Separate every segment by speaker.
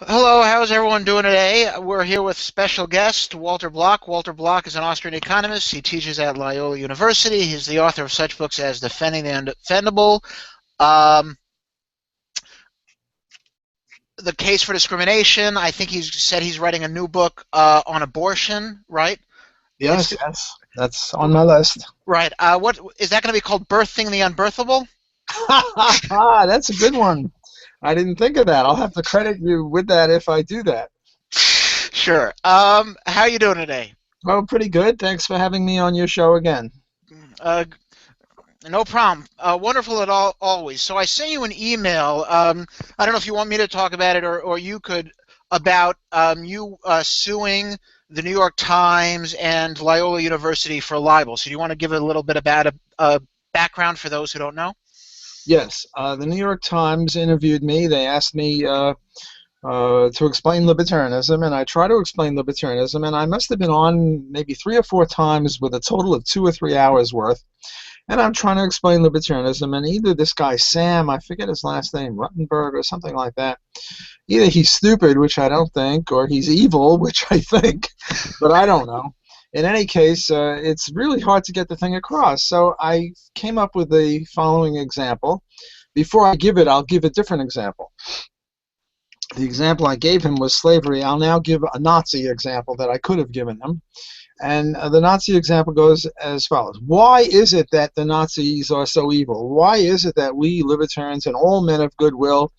Speaker 1: Hello, how's everyone doing today? We're here with special guest Walter Block. Walter Block is an Austrian economist. He teaches at Loyola University. He's the author of such books as Defending the Undefendable, um, The Case for Discrimination. I think he's said he's writing a new book on abortion, right?
Speaker 2: Yes,
Speaker 1: It's
Speaker 2: yes, that's on my list.
Speaker 1: right. What is that going to be called? Birthing the Unbirthable?
Speaker 2: That's a good one. I didn't think of that. I'll have to credit you with that if I do that.
Speaker 1: Sure. How are you doing today?
Speaker 2: Well, pretty good. Thanks for having me on your show again.
Speaker 1: Uh, No problem. Wonderful at all, always. So I sent you an email. I don't know if you want me to talk about it or you could about you suing the New York Times and Loyola University for libel. So do you want to give a little bit about a background for those who don't know?
Speaker 2: Yes, the New York Times interviewed me. They asked me to explain libertarianism, and I try to explain libertarianism, and I must have been on maybe 3 or 4 times with a total of 2 or 3 hours worth. And I'm trying to explain libertarianism, and either this guy Sam, I forget his last name, Ruttenberg or something like that, either he's stupid, which I don't think, or he's evil, which I think, but I don't know. In any case, it's really hard to get the thing across. So I came up with the following example. Before I give it, I'll give a different example. The example I gave him was slavery. I'll now give a Nazi example that I could have given him. And the Nazi example goes as follows. Why is it that the Nazis are so evil? Why is it that we libertarians and all men of goodwill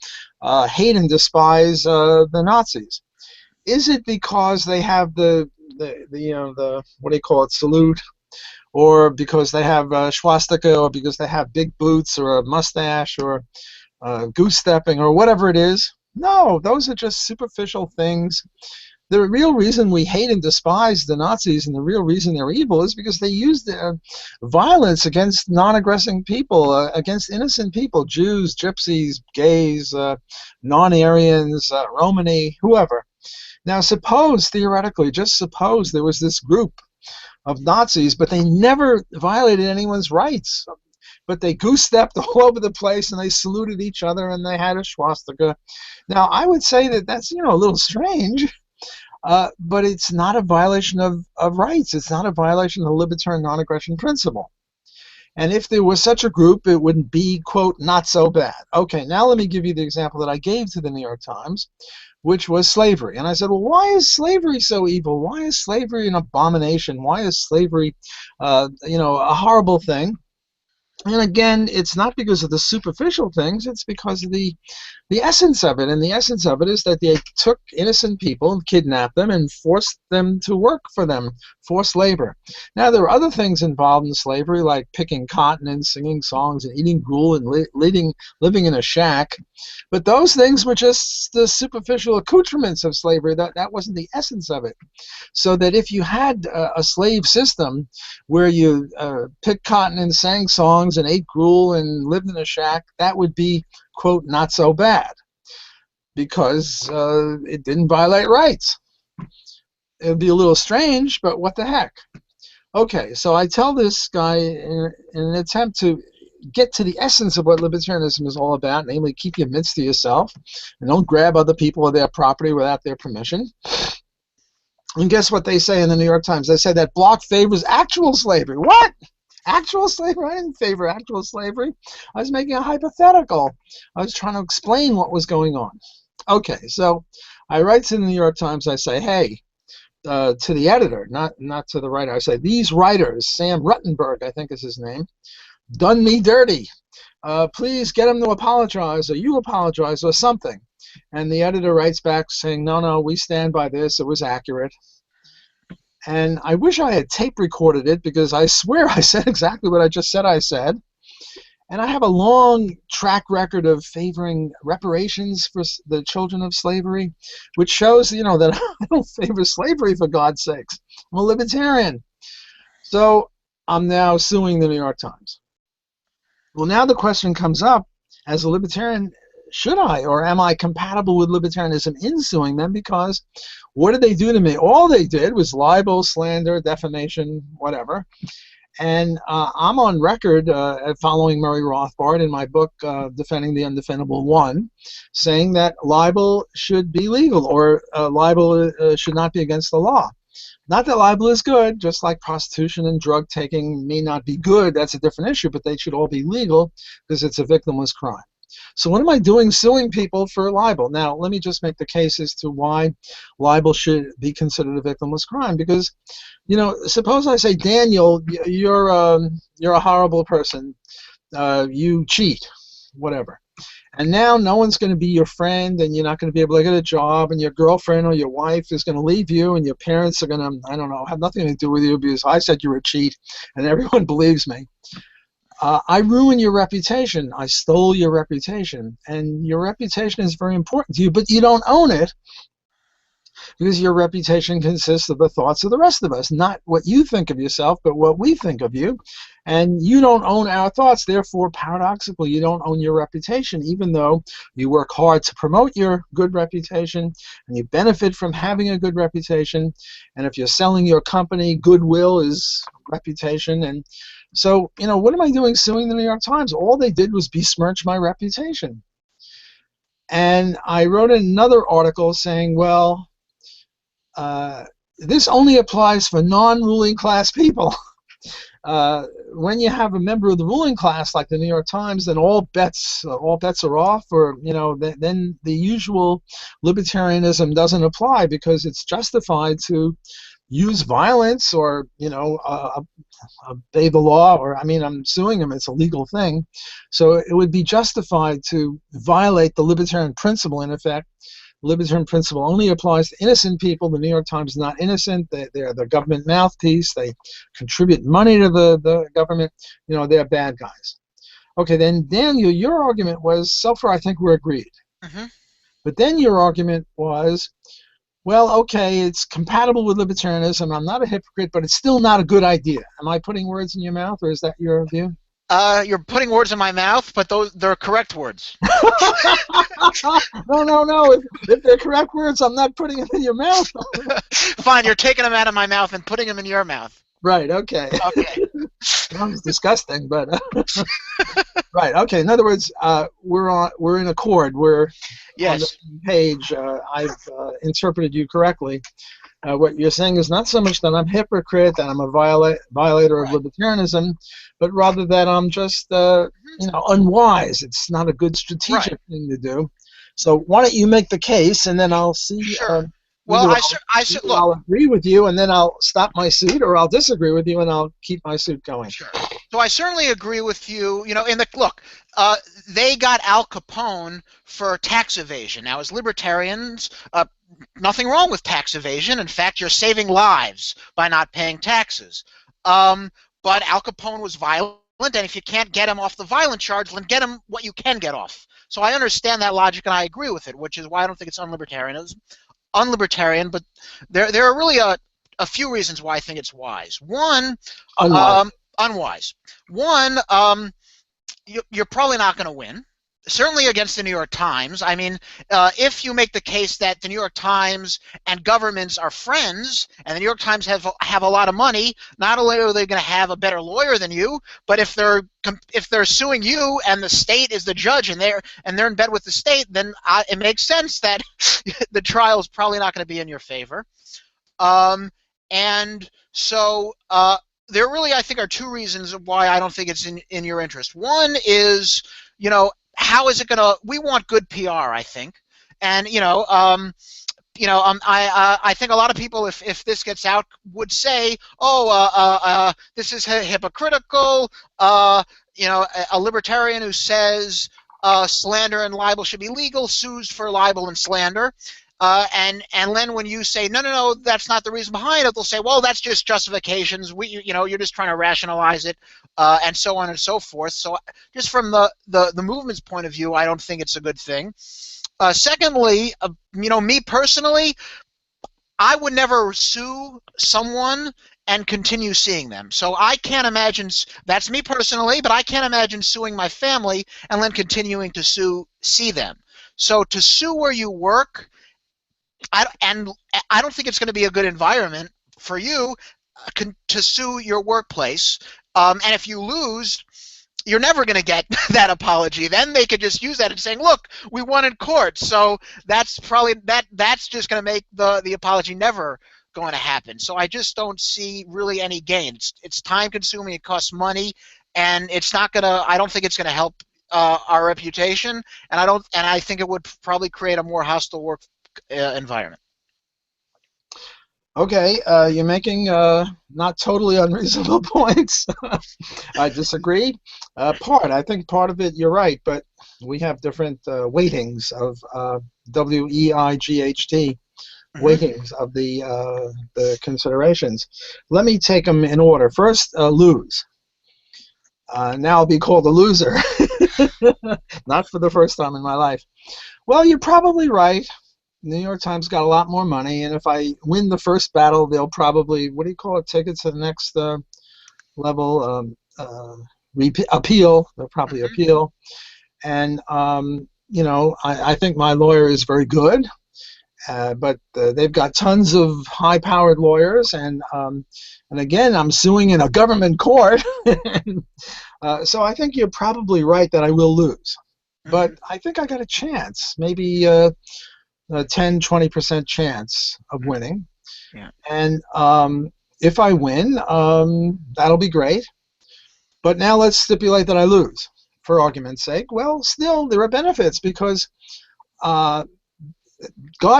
Speaker 2: hate and despise the Nazis? Is it because they have the what do you call it, salute, or because they have swastika, or because they have big boots or a mustache, or goose stepping, or whatever it is? No, those are just superficial things. The real reason we hate and despise the Nazis, and the real reason they're evil, is because they used violence against non-aggressing people, against innocent people, Jews, gypsies, gays, non-Aryans, Romani, whoever. Now suppose, theoretically, just suppose there was this group of Nazis, but they never violated anyone's rights. But they goose-stepped all over the place, and they saluted each other, and they had a swastika. Now, I would say that that's, a little strange. But it's not a violation of rights. It's not a violation of the libertarian non-aggression principle. And if there was such a group, it would be, quote, not so bad. Okay, now let me give you the example that I gave to the New York Times, which was slavery. And I said, well, why is slavery so evil? Why is slavery an abomination? Why is slavery, a horrible thing? And again, it's not because of the superficial things, it's because of the essence of it. And the essence of it is that they took innocent people and kidnapped them and forced them to work for them, forced labor. Now, there are other things involved in slavery, like picking cotton and singing songs and eating gruel and living in a shack. But those things were just the superficial accoutrements of slavery. That wasn't the essence of it. So that if you had a slave system where you picked cotton and sang songs and ate gruel and lived in a shack, that would be, quote, not so bad, because it didn't violate rights. It would be a little strange, but what the heck? Okay, so I tell this guy in an attempt to get to the essence of what libertarianism is all about, namely keep your mitts to yourself and don't grab other people or their property without their permission. And guess what they say in the New York Times? They say that Block favors actual slavery. What? Actual slavery? I didn't favor actual slavery. I was making a hypothetical. I was trying to explain what was going on. Okay, so I write to the New York Times. I say, hey, to the editor, not to the writer. I say, these writers, Sam Ruttenberg, I think is his name, done me dirty. Please get him to apologize, or you apologize, or something. And the editor writes back saying, no, we stand by this. It was accurate. And I wish I had tape recorded it, because I swear I said exactly what I just said I said. And I have a long track record of favoring reparations for the children of slavery, which shows, that I don't favor slavery, for God's sakes. I'm a libertarian. So I'm now suing the New York Times. Well, now the question comes up, as a libertarian, should I, or am I compatible with libertarianism in suing them? Because what did they do to me? All they did was libel, slander, defamation, whatever. And I'm on record following Murray Rothbard in my book, Defending the Undefendable One, saying that libel should be legal, or libel should not be against the law. Not that libel is good, just like prostitution and drug taking may not be good. That's a different issue, but they should all be legal because it's a victimless crime. So what am I doing suing people for libel? Now, let me just make the case as to why libel should be considered a victimless crime. Because, suppose I say, Daniel, you're a horrible person. You cheat, whatever. And now no one's going to be your friend, and you're not going to be able to get a job, and your girlfriend or your wife is going to leave you, and your parents are going to, I don't know, have nothing to do with you because I said you're a cheat, and everyone believes me. I ruin your reputation. I stole your reputation. And your reputation is very important to you, but you don't own it because your reputation consists of the thoughts of the rest of us, not what you think of yourself, but what we think of you. And you don't own our thoughts. Therefore, paradoxically, you don't own your reputation, even though you work hard to promote your good reputation and you benefit from having a good reputation. And if you're selling your company, goodwill is reputation. And so, what am I doing suing the New York Times? All they did was besmirch my reputation. And I wrote another article saying, well, this only applies for non-ruling class people. When you have a member of the ruling class like the New York Times, then all bets are off, or then the usual libertarianism doesn't apply because it's justified to use violence or obey the law, or I'm suing them. It's a legal thing, so it would be justified to violate the libertarian principle. In effect, libertarian principle only applies to innocent people. The New York Times is not innocent. They're the government mouthpiece. They contribute money to the government. They're bad guys. Okay, then Daniel, your argument was, so far I think we're agreed.
Speaker 1: Mm-hmm.
Speaker 2: But then your argument was, well, okay, it's compatible with libertarianism. I'm not a hypocrite, but it's still not a good idea. Am I putting words in your mouth, or is that your view?
Speaker 1: You're putting words in my mouth, but they're correct words.
Speaker 2: No. If they're correct words, I'm not putting them in your mouth.
Speaker 1: Fine, you're taking them out of my mouth and putting them in your mouth.
Speaker 2: Right, okay.
Speaker 1: Okay.
Speaker 2: Sounds disgusting, but right, okay. In other words, we're in accord. We're
Speaker 1: yes.
Speaker 2: On the same page. I've interpreted you correctly. What you're saying is not so much that I'm a hypocrite, that I'm a violator of libertarianism, but rather that I'm just unwise. It's not a good strategic thing to do. So why don't you make the case, and then I'll see.
Speaker 1: Sure. Well,
Speaker 2: I'll agree with you, and then I'll stop my suit, or I'll disagree with you, and I'll keep my suit going.
Speaker 1: Sure. So I certainly agree with you. They got Al Capone for tax evasion. Now, as libertarians, nothing wrong with tax evasion. In fact, you're saving lives by not paying taxes. But Al Capone was violent, and if you can't get him off the violent charge, then get him what you can get off. So I understand that logic, and I agree with it, which is why I don't think it's unlibertarian, but there are really a few reasons why I think it's wise. One, unwise. One, you're probably not going to win. Certainly against the New York Times. I mean, if you make the case that the New York Times and governments are friends, and the New York Times have a lot of money, not only are they going to have a better lawyer than you, but if they're suing you and the state is the judge and they're in bed with the state, then it makes sense that the trial is probably not going to be in your favor. And so there really, I think, are two reasons why I don't think it's in your interest. One is, how is it going to? We want good PR, I think, and I think a lot of people, if this gets out, would say, oh, this is hypocritical. A libertarian who says slander and libel should be legal sues for libel and slander. And then when you say no, that's not the reason behind it, they'll say, well, that's just justifications. You're just trying to rationalize it, and so on and so forth. So just from the movement's point of view, I don't think it's a good thing. Secondly, me personally, I would never sue someone and continue seeing them. So I can't imagine, that's me personally, but I can't imagine suing my family and then continuing to see them. So to sue where you work, I don't think it's going to be a good environment for you. to sue your workplace, and if you lose, you're never going to get that apology. Then they could just use that and saying, "Look, we won in court." So that's probably that's just going to make the apology never going to happen. So I just don't see really any gain. It's time consuming. It costs money, and it's not going to. I don't think it's going to help our reputation, and I think it would probably create a more hostile work environment.
Speaker 2: Okay, you're making not totally unreasonable points. I disagree. I think part of it you're right, but we have different weightings of WEIGHT, weightings of the considerations. Let me take them in order. First, lose. Now I'll be called a loser. Not for the first time in my life. Well, you're probably right. New York Times got a lot more money, and if I win the first battle, they'll probably, what do you call it, take it to the next level, appeal. They'll probably appeal. And, you know, I think my lawyer is very good, but they've got tons of high-powered lawyers, and again, I'm suing in a government court. So I think you're probably right that I will lose. But I think I got a chance, maybe a 10-20% chance of winning.
Speaker 1: Yeah.
Speaker 2: And if I win, that'll be great. But now let's stipulate that I lose, for argument's sake. Well, still, there are benefits because God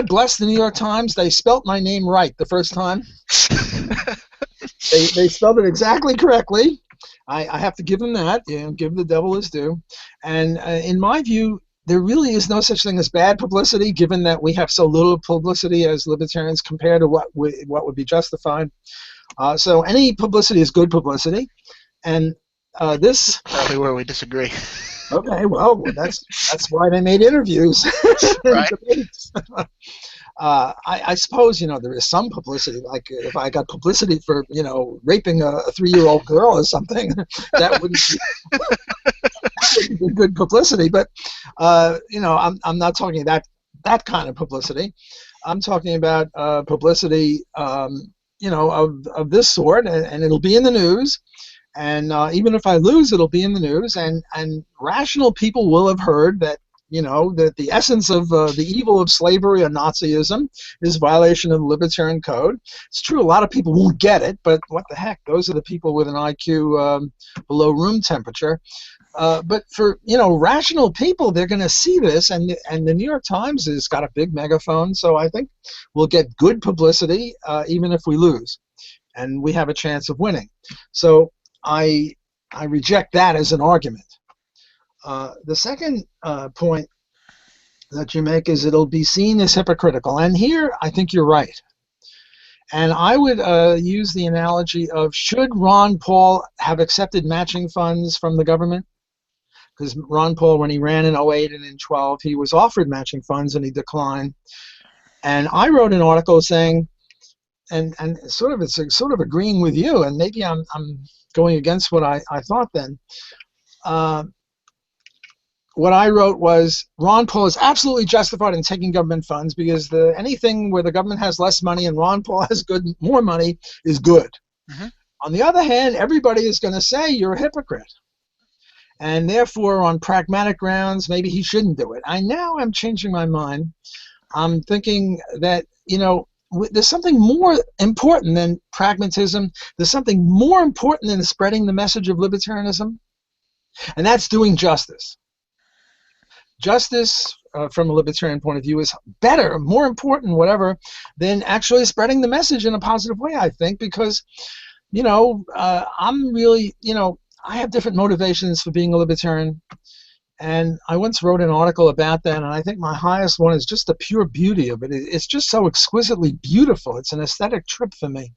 Speaker 2: bless the New York Times. They spelt my name right the first time. They spelled it exactly correctly. I have to give them that. You know, give the devil his due. And in my view, there really is no such thing as bad publicity, given that we have so little publicity as libertarians compared to what would be justified. So any publicity is good publicity, and this
Speaker 1: probably where we disagree.
Speaker 2: Okay, well, that's why they made interviews.
Speaker 1: Right.
Speaker 2: I suppose, you know, there is some publicity. Like if I got publicity for, you know, raping a 3-year-old girl or something, that wouldn't be good publicity. But you know, I'm not talking that kind of publicity. I'm talking about publicity, you know, of this sort, and it'll be in the news. And even if I lose, it'll be in the news. And rational people will have heard that, you know, that the essence of the evil of slavery and Nazism is violation of the Libertarian Code. It's true, a lot of people won't get it, but what the heck? Those are the people with an IQ below room temperature. But for, you know, rational people, they're going to see this, and the New York Times has got a big megaphone, so I think we'll get good publicity even if we lose, and we have a chance of winning. So I reject that as an argument. The second point that you make is it'll be seen as hypocritical, and here I think you're right. And I would use the analogy of, should Ron Paul have accepted matching funds from the government? Because Ron Paul, when he ran in 2008 and in 2012, he was offered matching funds and he declined. And I wrote an article saying, and it's sort of agreeing with you, and maybe I'm going against what I thought then. What I wrote was, Ron Paul is absolutely justified in taking government funds because anything where the government has less money and Ron Paul has more money is good. Mm-hmm. On the other hand, everybody is going to say you're a hypocrite. And therefore, on pragmatic grounds, maybe he shouldn't do it. Now I'm changing my mind. I'm thinking that, you know, there's something more important than pragmatism. There's something more important than spreading the message of libertarianism, and that's doing justice. Justice, from a libertarian point of view, is better, more important, whatever, than actually spreading the message in a positive way, I think, because, you know, I'm really, you know, I have different motivations for being a libertarian, and I once wrote an article about that, and I think my highest one is just the pure beauty of it. It's just so exquisitely beautiful. It's an aesthetic trip for me.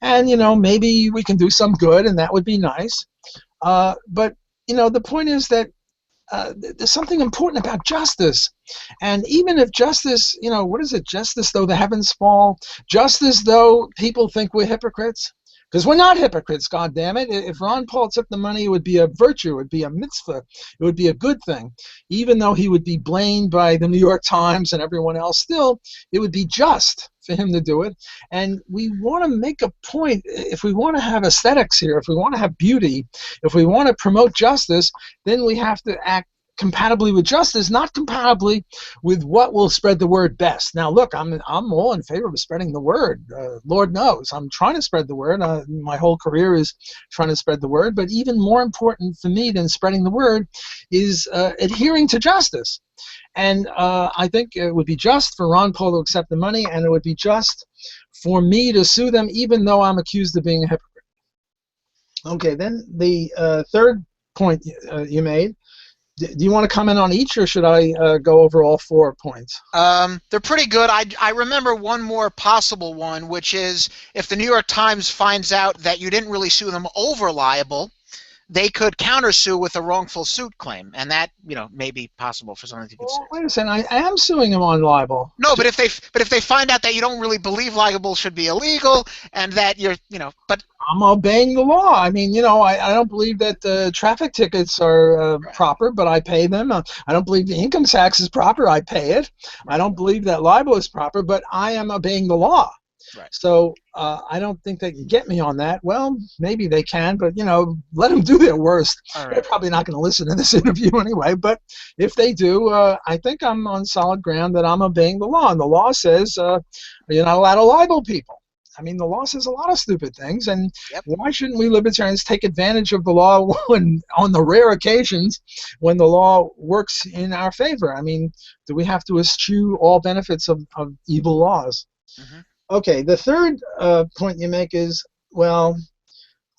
Speaker 2: And, you know, maybe we can do some good, and that would be nice. But, you know, the point is that there's something important about justice. And even if justice, you know, what is it? Justice though the heavens fall, justice though people think we're hypocrites, Because we're not hypocrites, God damn it. If Ron Paul took the money, it would be a virtue, it would be a mitzvah, it would be a good thing. Even though he would be blamed by the New York Times and everyone else, still, it would be just for him to do it. And we want to make a point. If we want to have aesthetics here, if we want to have beauty, if we want to promote justice, then we have to act compatibly with justice, not compatibly with what will spread the word best. Now, look, I'm all in favor of spreading the word. Lord knows, I'm trying to spread the word. My whole career is trying to spread the word. But even more important for me than spreading the word is adhering to justice. And I think it would be just for Ron Paul to accept the money, and it would be just for me to sue them, even though I'm accused of being a hypocrite. Okay, then the third point you made. Do you want to comment on each, or should I go over all 4 points?
Speaker 1: They're pretty good. I remember one more possible one, which is if the New York Times finds out that you didn't really sue them over libel, they could countersue with a wrongful suit claim, and that may be possible for someone to consider.
Speaker 2: Well, wait a second. I am suing them on libel.
Speaker 1: No, but if they find out that you don't really believe libel should be illegal, and that you're but
Speaker 2: I'm obeying the law. I mean, I don't believe that traffic tickets are proper, but I pay them. I don't believe the income tax is proper. I pay it. I don't believe that libel is proper, but I am obeying the law.
Speaker 1: Right.
Speaker 2: So I don't think they can get me on that. Well, maybe they can, but let them do their worst.
Speaker 1: Right.
Speaker 2: They're probably not going to listen to this interview anyway. But if they do, I think I'm on solid ground that I'm obeying the law. And the law says you're not allowed to libel people. I mean, the law says a lot of stupid things, and why shouldn't we libertarians take advantage of the law when, on the rare occasions when the law works in our favor? I mean, do we have to eschew all benefits of evil laws?
Speaker 1: Mm-hmm.
Speaker 2: Okay, the third point you make is, well,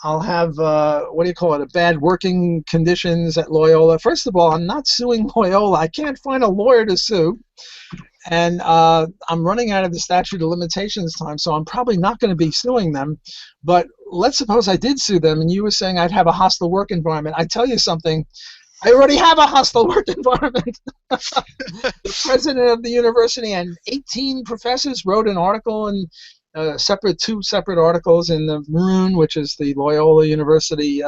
Speaker 2: I'll have, what do you call it, a bad working conditions at Loyola. First of all, I'm not suing Loyola. I can't find a lawyer to sue. And I'm running out of the statute of limitations time, so I'm probably not going to be suing them. But let's suppose I did sue them, and you were saying I'd have a hostile work environment. I tell you something, I already have a hostile work environment. The president of the university and 18 professors wrote an article in two separate articles in the Maroon, which is the Loyola University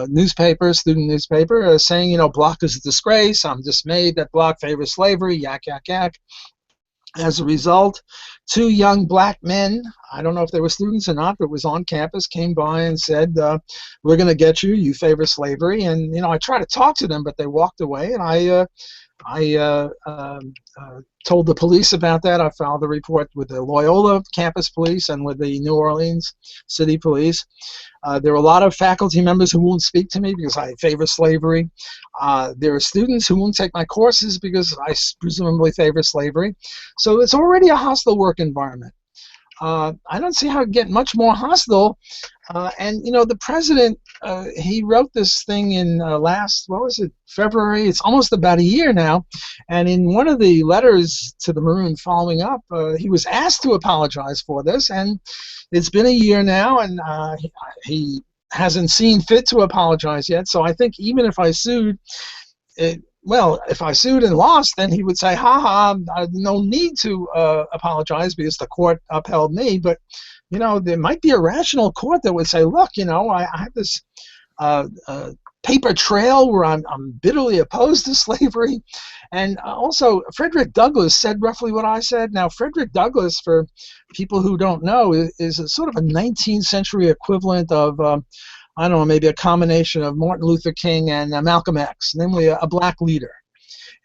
Speaker 2: newspaper, student newspaper, saying, Block is a disgrace. I'm dismayed that Block favors slavery. Yak, yak, yak. As a result, 2 young black men, I don't know if they were students or not, but was on campus, came by and said, we're going to get you. You favor slavery. And, I tried to talk to them, but they walked away. And I told the police about that. I filed a report with the Loyola campus police and with the New Orleans City Police. There are a lot of faculty members who won't speak to me because I favor slavery. There are students who won't take my courses because I presumably favor slavery. So it's already a hostile work environment. I don't see how it can get much more hostile. And the president, he wrote this thing in February? It's almost about a year now. And in one of the letters to the Maroon following up, he was asked to apologize for this. And it's been a year now, and he hasn't seen fit to apologize yet. So I think even if I sued, if I sued and lost, then he would say, no need to apologize because the court upheld me. But, there might be a rational court that would say, look, I have this paper trail where I'm bitterly opposed to slavery. And also, Frederick Douglass said roughly what I said. Now, Frederick Douglass, for people who don't know, is a sort of a 19th century equivalent of I don't know, maybe a combination of Martin Luther King and Malcolm X, namely a black leader.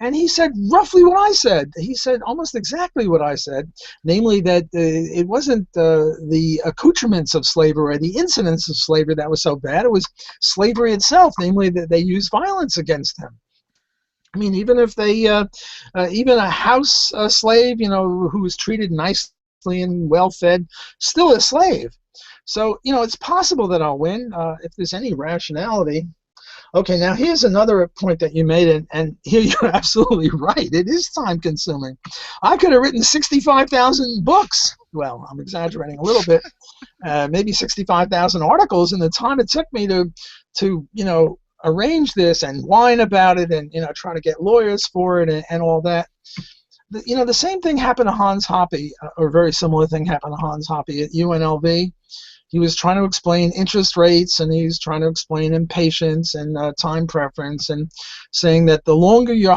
Speaker 2: And he said roughly what I said. He said almost exactly what I said, namely that it wasn't the accoutrements of slavery or the incidents of slavery that was so bad. It was slavery itself, namely that they used violence against him. I mean, even if they, even a house slave, who was treated nicely and well-fed, still a slave. So, it's possible that I'll win if there's any rationality. Okay, now here's another point that you made, and here you're absolutely right. It is time-consuming. I could have written 65,000 books. Well, I'm exaggerating a little bit. Maybe 65,000 articles in the time it took me to arrange this and whine about it and, try to get lawyers for it and all that. The same thing happened to Hans Hoppe, or a very similar thing happened to Hans Hoppe at UNLV. he was trying to explain interest rates, and he was trying to explain impatience and time preference, and saying that the longer your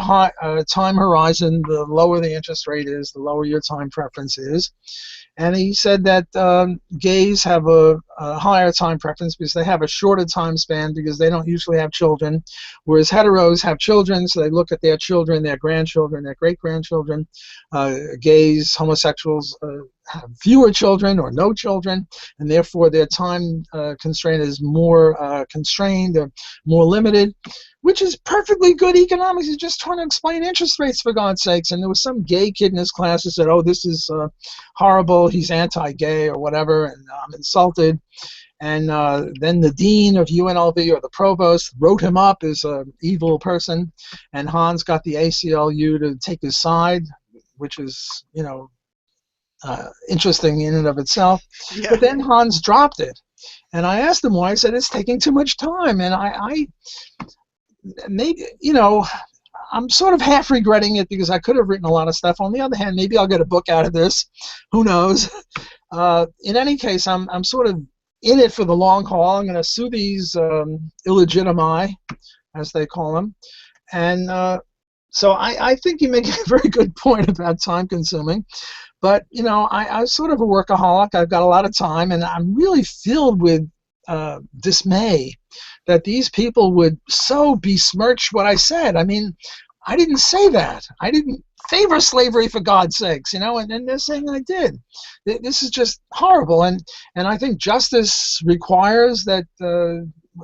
Speaker 2: time horizon, the lower the interest rate is, the lower your time preference is. And he said that gays have a higher time preference because they have a shorter time span because they don't usually have children, whereas heteros have children, so they look at their children, their grandchildren, their great-grandchildren. Gays, homosexuals have fewer children or no children, and therefore their time constraint is more constrained or more limited, which is perfectly good economics. He's just trying to explain interest rates, for God's sakes. And there was some gay kid in his class who said, oh, this is horrible, he's anti-gay or whatever, and I'm insulted. And then the dean of UNLV, or the provost, wrote him up as an evil person, and Hans got the ACLU to take his side, which is, interesting in and of itself.
Speaker 1: Yeah.
Speaker 2: But then Hans dropped it. And I asked him why. I said, it's taking too much time. And I maybe, I'm sort of half regretting it because I could have written a lot of stuff. On the other hand, maybe I'll get a book out of this. Who knows? In any case, I'm sort of in it for the long haul. I'm going to sue these illegitimi, as they call them. And so I think you make a very good point about time consuming. But, I'm sort of a workaholic. I've got a lot of time, and I'm really filled with dismay that these people would so besmirch what I said. I mean, I didn't say that. I didn't favor slavery, for God's sakes, and they're saying I did. This is just horrible, and I think justice requires that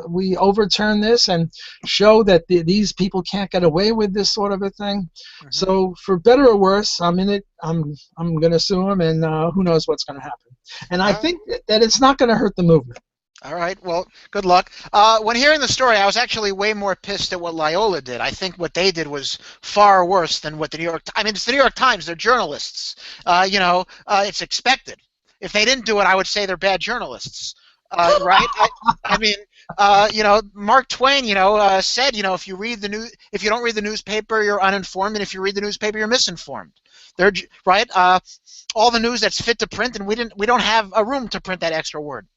Speaker 2: we overturn this and show that these people can't get away with this sort of a thing. Mm-hmm. So, for better or worse, I'm in it. I'm going to sue them, and who knows what's going to happen. And I think that it's not going to hurt the movement.
Speaker 1: All right. Well, good luck. When hearing the story, I was actually way more pissed at what Loyola did. I think what they did was far worse than what the New York. I mean, it's the New York Times. They're journalists. It's expected. If they didn't do it, I would say they're bad journalists. Right? I mean, Mark Twain, said, if you don't read the newspaper, you're uninformed, and if you read the newspaper, you're misinformed. They're right. All the news that's fit to print, and we don't have a room to print that extra word.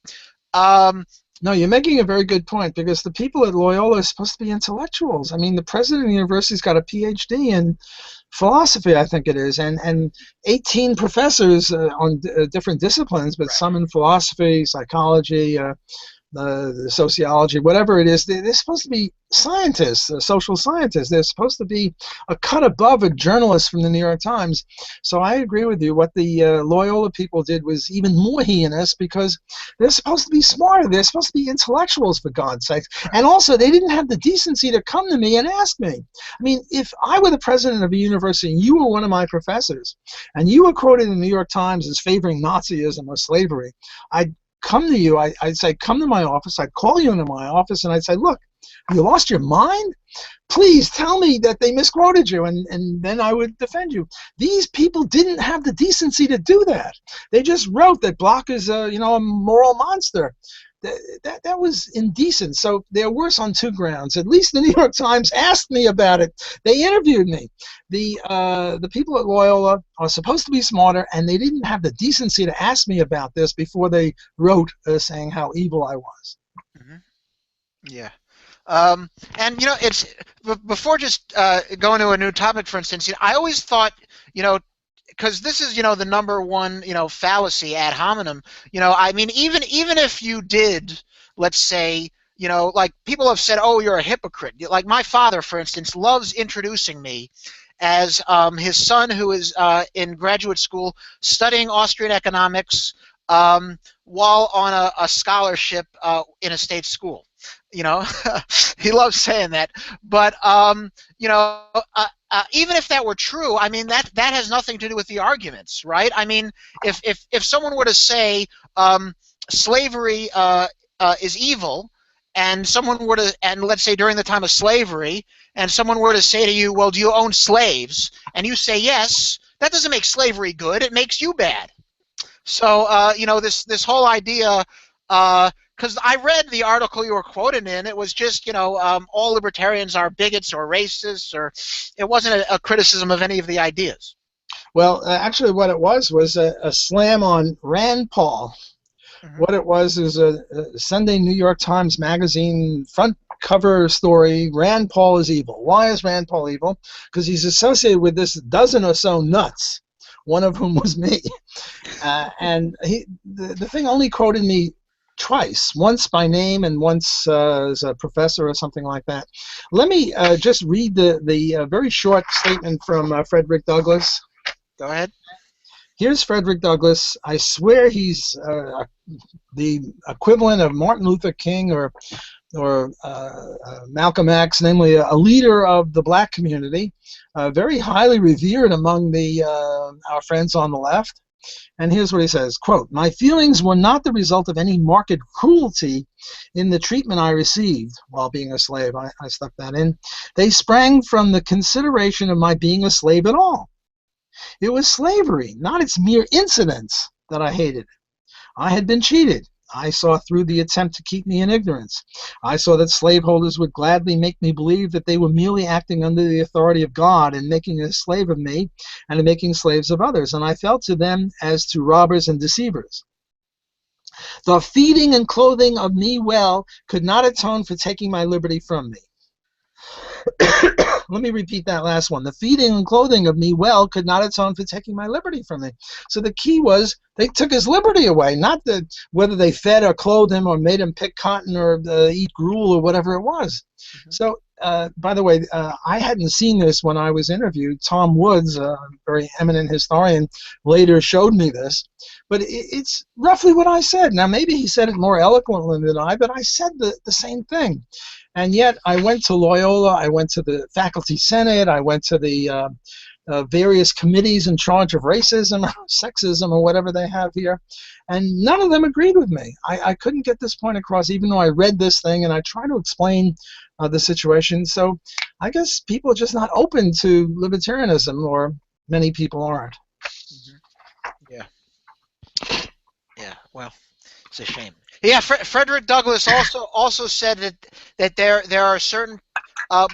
Speaker 2: No, you're making a very good point, because the people at Loyola are supposed to be intellectuals. I mean, the president of the university's got a PhD in philosophy, I think it is, and 18 professors on different disciplines, but some in philosophy, psychology, the sociology, whatever it is. They're supposed to be scientists, social scientists. They're supposed to be a cut above a journalist from the New York Times. So I agree with you. What the Loyola people did was even more heinous, because they're supposed to be smarter. They're supposed to be intellectuals, for God's sake. And also, they didn't have the decency to come to me and ask me. I mean, if I were the president of a university and you were one of my professors, and you were quoted in the New York Times as favoring Nazism or slavery, I'd come to you, I'd say, come to my office, I'd call you into my office, and I'd say, look, you lost your mind? Please tell me that they misquoted you, and then I would defend you. These people didn't have the decency to do that. They just wrote that Bloch is a moral monster. That was indecent. So they're worse on two grounds. At least the New York Times asked me about it. They interviewed me. The people at Loyola are supposed to be smarter, and they didn't have the decency to ask me about this before they wrote saying how evil I was.
Speaker 1: Mm-hmm. Yeah. And it's before just going to a new topic, for instance, I always thought, because this is, the number one, fallacy ad hominem. I mean, even if you did, let's say, like people have said, oh, you're a hypocrite. Like my father, for instance, loves introducing me as his son, who is in graduate school studying Austrian economics while on a scholarship in a state school. He loves saying that. But even if that were true, I mean that has nothing to do with the arguments, right? I mean, if someone were to say slavery is evil, and someone were to, and let's say during the time of slavery, and someone were to say to you, well, do you own slaves? And you say yes, that doesn't make slavery good. It makes you bad. So this whole idea. Because I read the article you were quoted in, it was just, all libertarians are bigots or racists, or it wasn't a criticism of any of the ideas.
Speaker 2: Well, actually what it was a slam on Rand Paul,
Speaker 1: Hmm.
Speaker 2: What it was is a Sunday New York Times Magazine front cover story. Rand Paul is evil. Why is Rand Paul evil? Because he's associated with this dozen or so nuts, one of whom was me. And the thing only quoted me twice, once by name and once as a professor or something like that. Let me just read the very short statement from Frederick Douglass.
Speaker 1: Go ahead.
Speaker 2: Here's Frederick Douglass. I swear he's the equivalent of Martin Luther King or Malcolm X, namely a leader of the black community, very highly revered among our friends on the left. And here's what he says, quote, "My feelings were not the result of any marked cruelty in the treatment I received while being a slave." I stuck that in. "They sprang from the consideration of my being a slave at all. It was slavery, not its mere incidents, that I hated. I had been cheated. I saw through the attempt to keep me in ignorance. I saw that slaveholders would gladly make me believe that they were merely acting under the authority of God and making a slave of me and making slaves of others, and I felt to them as to robbers and deceivers. The feeding and clothing of me well could not atone for taking my liberty from me." Let me repeat that last one. "The feeding and clothing of me well could not atone for taking my liberty from me." So the key was they took his liberty away, not whether they fed or clothed him or made him pick cotton or eat gruel or whatever it was.
Speaker 1: Hmm.
Speaker 2: So, by the way, I hadn't seen this when I was interviewed. Tom Woods, a very eminent historian, later showed me this. But it's roughly what I said. Now, maybe he said it more eloquently than I, but I said the same thing. And yet I went to Loyola, I went to the faculty senate, I went to the various committees in charge of racism, or sexism, or whatever they have here, and none of them agreed with me. I couldn't get this point across, even though I read this thing and I try to explain the situation. So I guess people are just not open to libertarianism, or many people aren't.
Speaker 1: Hmm. Yeah. Yeah. Well, it's a shame. Yeah, Frederick Douglass also said that there are certain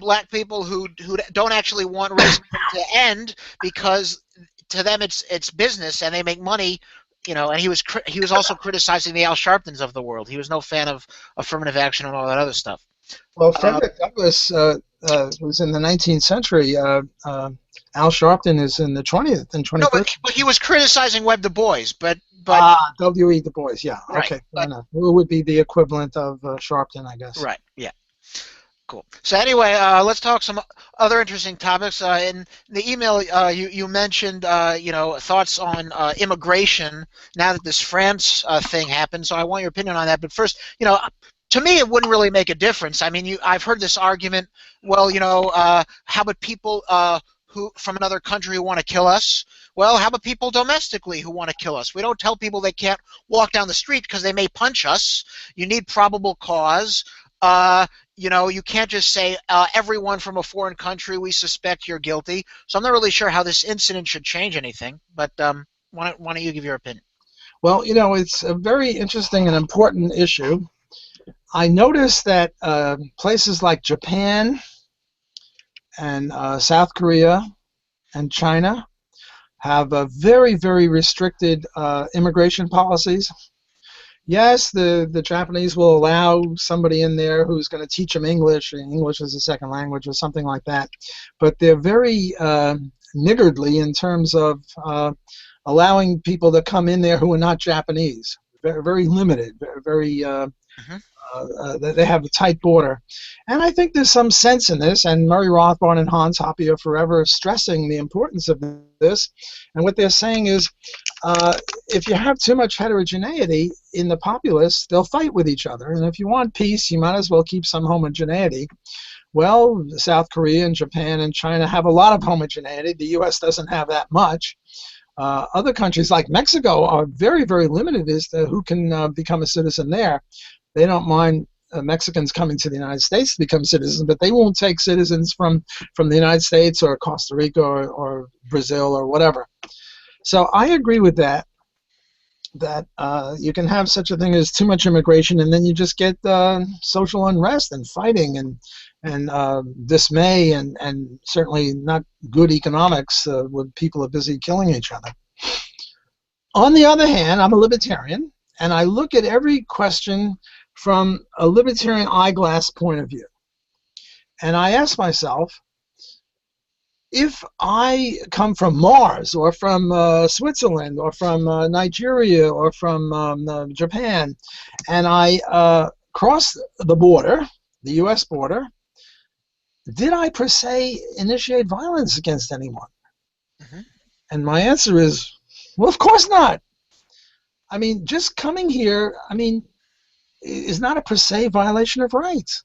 Speaker 1: black people who don't actually want racism to end because to them it's business and they make money, And he was also criticizing the Al Sharptons of the world. He was no fan of affirmative action and all that other stuff.
Speaker 2: Well,
Speaker 1: Uh,
Speaker 2: Frederick Douglass was in the 19th century. Al Sharpton is in the 20th and
Speaker 1: no,
Speaker 2: 21st.
Speaker 1: but he was criticizing Webb Du Bois, but
Speaker 2: W.E. Du Bois, yeah.
Speaker 1: right,
Speaker 2: Okay, fair enough. Who would be the equivalent of Sharpton, I guess.
Speaker 1: right, yeah. Cool. So anyway, let's talk some other interesting topics. In the email, you mentioned thoughts on immigration now that this France thing happened. So I want your opinion on that. But first, to me, it wouldn't really make a difference. I mean, I've heard this argument. Well, how about people who from another country who want to kill us? Well, how about people domestically who want to kill us? We don't tell people they can't walk down the street because they may punch us. You need probable cause. You can't just say everyone from a foreign country we suspect you're guilty. So I'm not really sure how this incident should change anything. But why don't you give your opinion?
Speaker 2: Well, it's a very interesting and important issue. I noticed that places like Japan and South Korea and China have very, very restricted immigration policies. Yes, the Japanese will allow somebody in there who's going to teach them English, and English as a second language or something like that. But they're very niggardly in terms of allowing people to come in there who are not Japanese. Very, very limited, very they have a tight border. And I think there's some sense in this, and Murray Rothbard and Hans Hoppe are forever stressing the importance of this. And what they're saying is, if you have too much heterogeneity in the populace, they'll fight with each other. And if you want peace, you might as well keep some homogeneity. Well, South Korea and Japan and China have a lot of homogeneity. The U.S. doesn't have that much. Other countries like Mexico are very, very limited as to who can become a citizen there. They don't mind Mexicans coming to the United States to become citizens, but they won't take citizens from the United States or Costa Rica or Brazil or whatever. So I agree with that you can have such a thing as too much immigration, and then you just get social unrest and fighting and dismay and certainly not good economics when people are busy killing each other. On the other hand, I'm a libertarian, and I look at every question from a libertarian eyeglass point of view. And I ask myself, if I come from Mars or from Switzerland or from Nigeria or from Japan, and I cross the border, the U.S. border, did I per se initiate violence against anyone?
Speaker 1: Mm-hmm.
Speaker 2: And my answer is, well, of course not. I mean, just coming here, I mean, is not a per se violation of rights.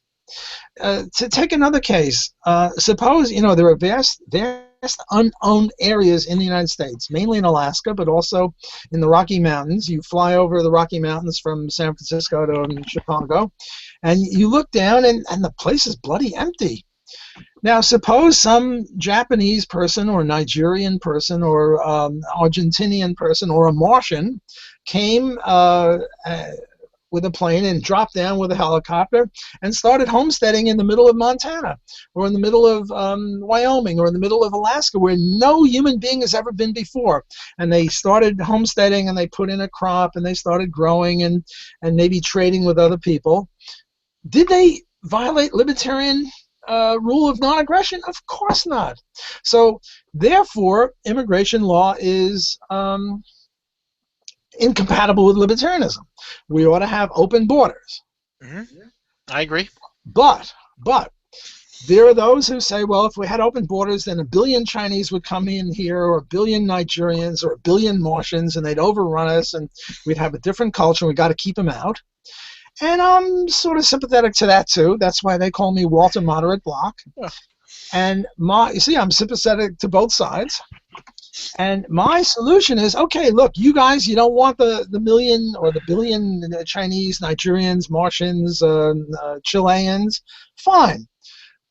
Speaker 2: To take another case, suppose, there are vast unowned areas in the United States, mainly in Alaska, but also in the Rocky Mountains. You fly over the Rocky Mountains from San Francisco to Chicago, and you look down, and the place is bloody empty. Now, suppose some Japanese person or Nigerian person or Argentinian person or a Martian came with a plane and dropped down with a helicopter and started homesteading in the middle of Montana or in the middle of Wyoming or in the middle of Alaska where no human being has ever been before. And they started homesteading and they put in a crop and they started growing and maybe trading with other people. Did they violate libertarian rule of non-aggression? Of course not. So therefore, immigration law is incompatible with libertarianism. We ought to have open borders.
Speaker 1: Mm-hmm. I agree.
Speaker 2: But there are those who say, well, if we had open borders, then 1 billion Chinese would come in here, or 1 billion Nigerians, or 1 billion Martians, and they'd overrun us, and we'd have a different culture, and we've got to keep them out. And I'm sort of sympathetic to that, too. That's why they call me Walter Moderate Block. Yeah. And you see, I'm sympathetic to both sides. And my solution is, okay, look, you guys, you don't want the million or the billion Chinese, Nigerians, Martians, Chileans. Fine.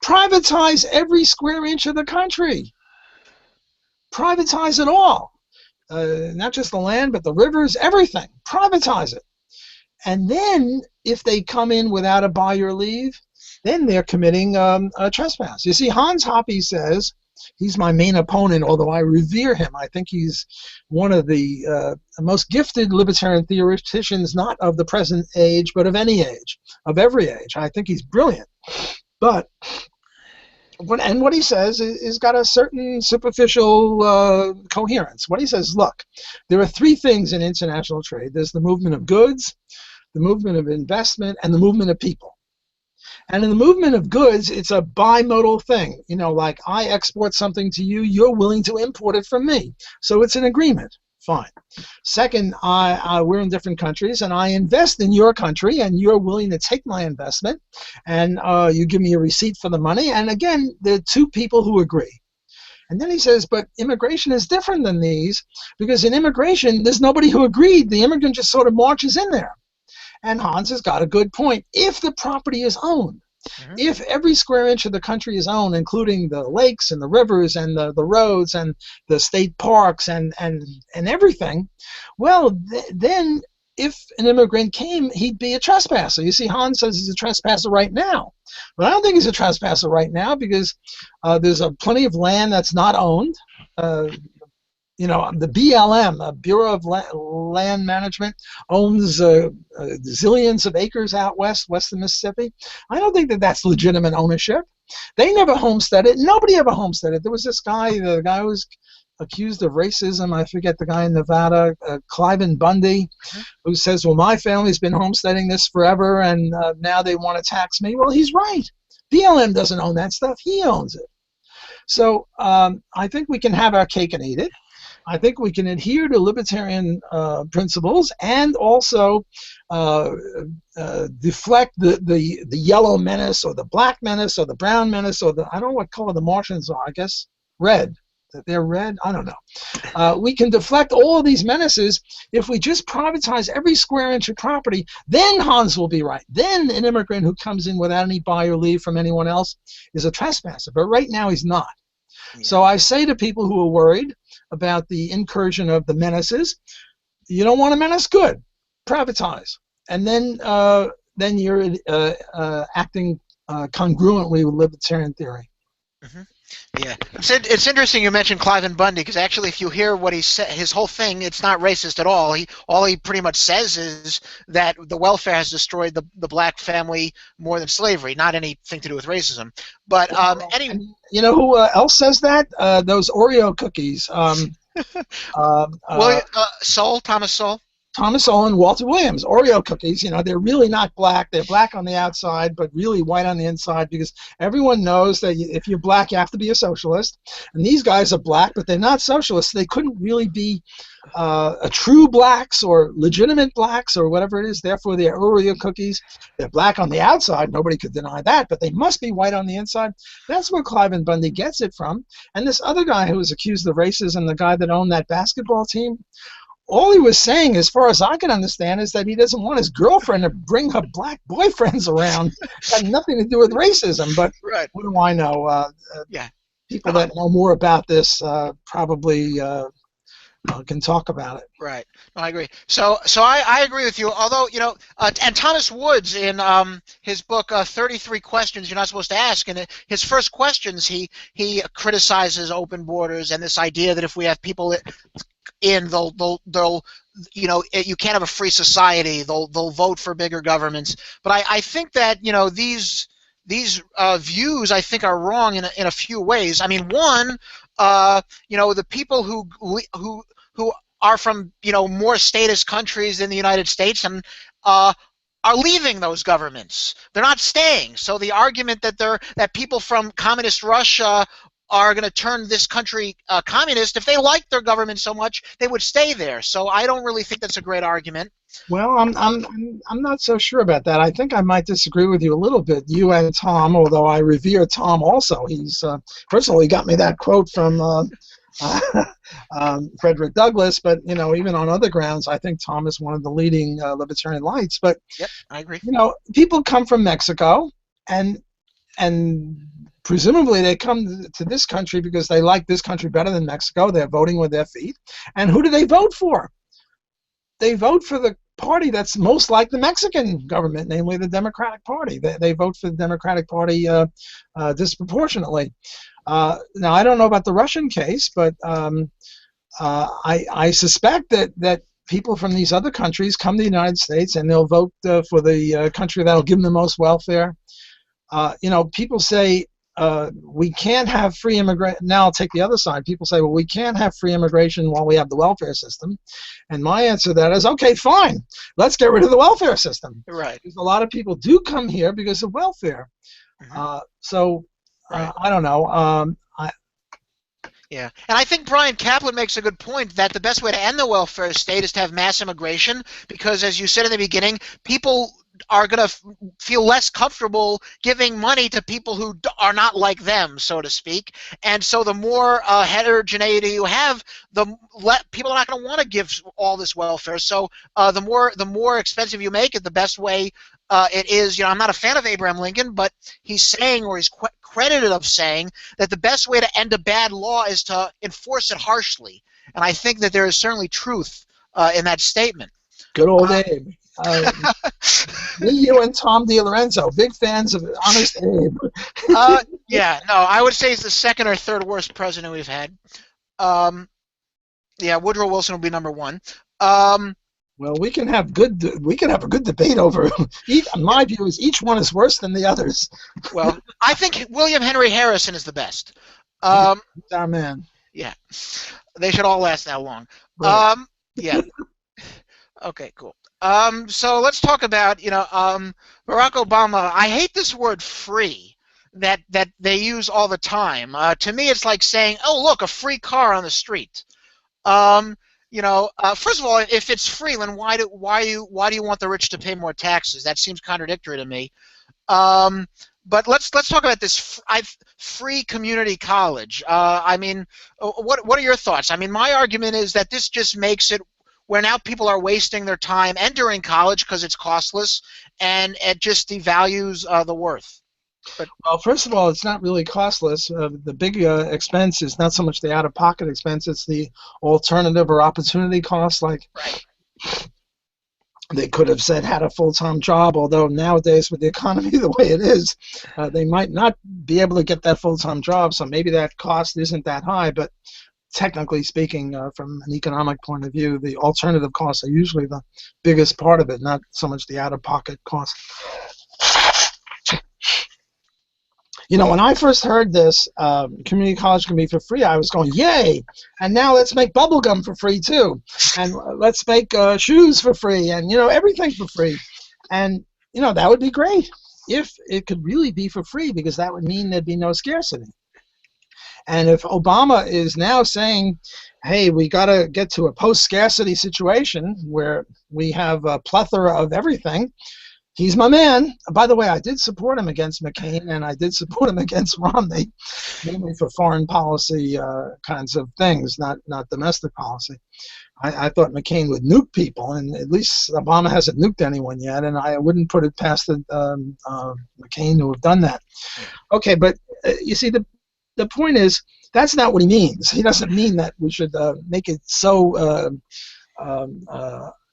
Speaker 2: Privatize every square inch of the country. Privatize it all. Not just the land, but the rivers, everything. Privatize it. And then, if they come in without a buy or leave, then they're committing a trespass. You see, Hans Hoppe says, he's my main opponent, although I revere him. I think he's one of the most gifted libertarian theoreticians, not of the present age, but of any age, of every age. I think he's brilliant. But what he says is got a certain superficial coherence. What he says, look, there are 3 things in international trade. There's the movement of goods, the movement of investment, and the movement of people. And in the movement of goods, it's a bimodal thing. Like I export something to you, you're willing to import it from me. So it's an agreement. Fine. Second, we're in different countries, and I invest in your country, and you're willing to take my investment, and you give me a receipt for the money. And again, there are 2 people who agree. And then he says, but immigration is different than these, because in immigration, there's nobody who agreed. The immigrant just sort of marches in there. And Hans has got a good point. If the property is owned, if every square inch of the country is owned, including the lakes and the rivers and the roads and the state parks and everything, well, then if an immigrant came, he'd be a trespasser. You see, Hans says he's a trespasser right now. But I don't think he's a trespasser right now because there's plenty of land that's not owned. The BLM, Bureau of Land Management, owns zillions of acres out west of Mississippi. I don't think that that's legitimate ownership. They never homesteaded. Nobody ever homesteaded. There was this guy, the guy who was accused of racism. I forget the guy in Nevada, Cliven Bundy, who says, well, my family's been homesteading this forever, and now they want to tax me. Well, he's right. BLM doesn't own that stuff. He owns it. So I think we can have our cake and eat it. I think we can adhere to libertarian principles and also deflect the yellow menace or the black menace or the brown menace or I don't know what color the Martians are. I guess red. They're red? I don't know. We can deflect all of these menaces if we just privatize every square inch of property. Then Hans will be right. Then an immigrant who comes in without any buy or leave from anyone else is a trespasser. But right now he's not. Yeah. So I say to people who are worried about the incursion of the menaces, you don't want a menace? Good. Privatize. And then you're acting congruently with libertarian theory.
Speaker 1: Mm-hmm. Yeah, it's interesting you mentioned Cliven Bundy because actually, if you hear what he said, his whole thing, it's not racist at all. He pretty much says is that the welfare has destroyed the black family more than slavery, not anything to do with racism. But any
Speaker 2: And you know who else says that? Those Oreo cookies. Um, uh,
Speaker 1: William Soul Thomas Sowell.
Speaker 2: Thomas Sowell and Walter Williams, Oreo cookies. You know, they're really not black. They're black on the outside, but really white on the inside because everyone knows that if you're black, you have to be a socialist. And these guys are black, but they're not socialists. They couldn't really be a true blacks or legitimate blacks or whatever it is. Therefore, they're Oreo cookies. They're black on the outside. Nobody could deny that, but they must be white on the inside. That's where Cliven Bundy gets it from. And this other guy who was accused of racism, the guy that owned that basketball team, all he was saying, as far as I can understand, is that he doesn't want his girlfriend to bring her black boyfriends around. It had nothing to do with racism, but
Speaker 1: Right.
Speaker 2: what do I know?
Speaker 1: Yeah.
Speaker 2: People that know more about this probably can talk about it.
Speaker 1: Right. No, I agree. So I agree with you. Although and Thomas Woods in his book 33 Questions You're Not Supposed to Ask, and his first questions he criticizes open borders and this idea that if we have people they'll you can't have a free society. They'll vote for bigger governments. But I think that these views I think are wrong in a few ways. I mean, one, the people who are from more statist countries than the United States and are leaving those governments. They're not staying. So the argument that people from communist Russia are going to turn this country communist, if they like their government so much, they would stay there. So I don't really think that's a great argument.
Speaker 2: Well, I'm not so sure about that. I think I might disagree with you a little bit. You and Tom, although I revere Tom also. He's first of all, he got me that quote from Frederick Douglass, but even on other grounds, I think Tom is one of the leading libertarian lights. But
Speaker 1: yep, I agree.
Speaker 2: People come from Mexico, and presumably they come to this country because they like this country better than Mexico. They're voting with their feet. And who do they vote for? They vote for the party that's most like the Mexican government, namely the Democratic Party. They vote for the Democratic Party disproportionately. Now, I don't know about the Russian case, but I suspect that people from these other countries come to the United States and they'll vote for the country that'll give them the most welfare. People say we can't have free immigration. Now I'll take the other side. People say, well, we can't have free immigration while we have the welfare system. And my answer to that is, okay, fine. Let's get rid of the welfare system.
Speaker 1: Right.
Speaker 2: Because a lot of people do come here because of welfare. Mm-hmm. Right. I don't know.
Speaker 1: Yeah, and I think Brian Kaplan makes a good point that the best way to end the welfare state is to have mass immigration because, as you said in the beginning, people are going to feel less comfortable giving money to people who are not like them, so to speak. And so the more heterogeneity you have, people are not going to want to give all this welfare. So the more expensive you make it, the best way it is. I'm not a fan of Abraham Lincoln, but he's saying, or he's credited of saying, that the best way to end a bad law is to enforce it harshly. And I think that there is certainly truth in that statement.
Speaker 2: Good old Abe. Me, you, and Tom DiLorenzo, big fans of Honest Abe.
Speaker 1: Yeah, no, I would say he's the second or third worst president we've had. Yeah, Woodrow Wilson will be number one.
Speaker 2: Well, we can have a good debate over. My view is each one is worse than the others.
Speaker 1: Well, I think William Henry Harrison is the best.
Speaker 2: He's our man.
Speaker 1: Yeah, they should all last that long.
Speaker 2: Right.
Speaker 1: Yeah. Okay, cool. So let's talk about Barack Obama. I hate this word "free" that they use all the time. To me, it's like saying, "Oh, look, a free car on the street." First of all, if it's free, then why do you want the rich to pay more taxes? That seems contradictory to me. But let's talk about this free community college. I mean, what are your thoughts? I mean, my argument is that this just makes it where now people are wasting their time entering college because it's costless, and it just devalues the worth.
Speaker 2: Well, first of all, it's not really costless. The big expense is not so much the out-of-pocket expense; it's the alternative or opportunity cost. Like,
Speaker 1: right.
Speaker 2: They could have said had a full-time job, although nowadays with the economy the way it is, they might not be able to get that full-time job, so maybe that cost isn't that high, but technically speaking, from an economic point of view, the alternative costs are usually the biggest part of it, not so much the out-of-pocket cost. You know, when I first heard this, community college can be for free, I was going, yay! And now let's make bubble gum for free, too. And let's make shoes for free and, you know, everything for free. And, you know, that would be great if it could really be for free, because that would mean there'd be no scarcity. And if Obama is now saying, hey, we got to get to a post-scarcity situation where we have a plethora of everything, he's my man. By the way, I did support him against McCain, and I did support him against Romney, mainly for foreign policy kinds of things, not domestic policy. I thought McCain would nuke people, and at least Obama hasn't nuked anyone yet, and I wouldn't put it past McCain to have done that. Okay, but you see, the point is, that's not what he means. He doesn't mean that we should make it so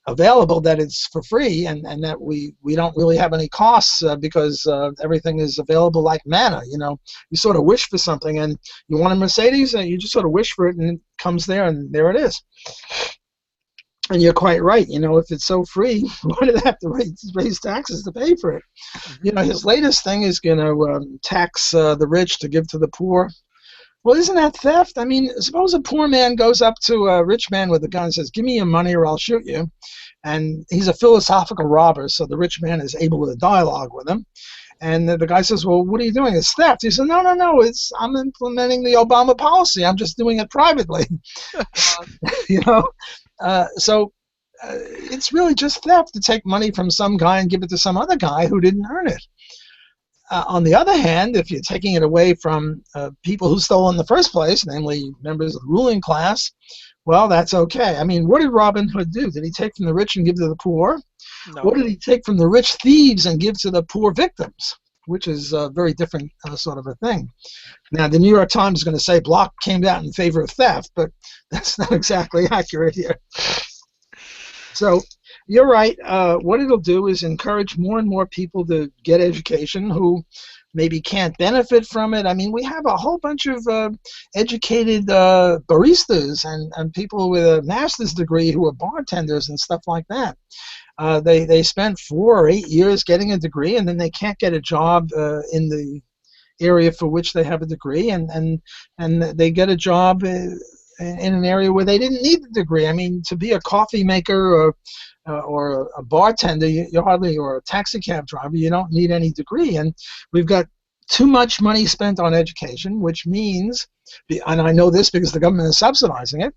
Speaker 2: available that it's for free, and that we don't really have any costs because everything is available like manna. You know, you sort of wish for something, and you want a Mercedes, and you just sort of wish for it, and it comes there, and there it is. And you're quite right. You know, if it's so free, why do they have to raise taxes to pay for it? You know, his latest thing is going to tax the rich to give to the poor. Well, isn't that theft? I mean, suppose a poor man goes up to a rich man with a gun and says, give me your money or I'll shoot you. And he's a philosophical robber, so the rich man is able to dialogue with him. And the guy says, well, what are you doing? It's theft. He said, no, I'm implementing the Obama policy. I'm just doing it privately. You know? So it's really just theft to take money from some guy and give it to some other guy who didn't earn it. On the other hand, if you're taking it away from people who stole in the first place, namely members of the ruling class, well, that's okay. I mean, what did Robin Hood do? Did he take from the rich and give to the poor? No. What did he take from the rich thieves and give to the poor victims? Which is a very different sort of a thing. Now, the New York Times is going to say Block came out in favor of theft, but that's not exactly accurate here. So you're right. What it'll do is encourage more and more people to get education who maybe can't benefit from it. I mean, we have a whole bunch of educated baristas and people with a master's degree who are bartenders and stuff like that. They spent 4 or 8 years getting a degree, and then they can't get a job in the area for which they have a degree, and they get a job in an area where they didn't need the degree. I mean, to be a coffee maker or a bartender, you hardly, or a taxi cab driver, you don't need any degree. And we've got too much money spent on education, which means, and I know this because the government is subsidizing it,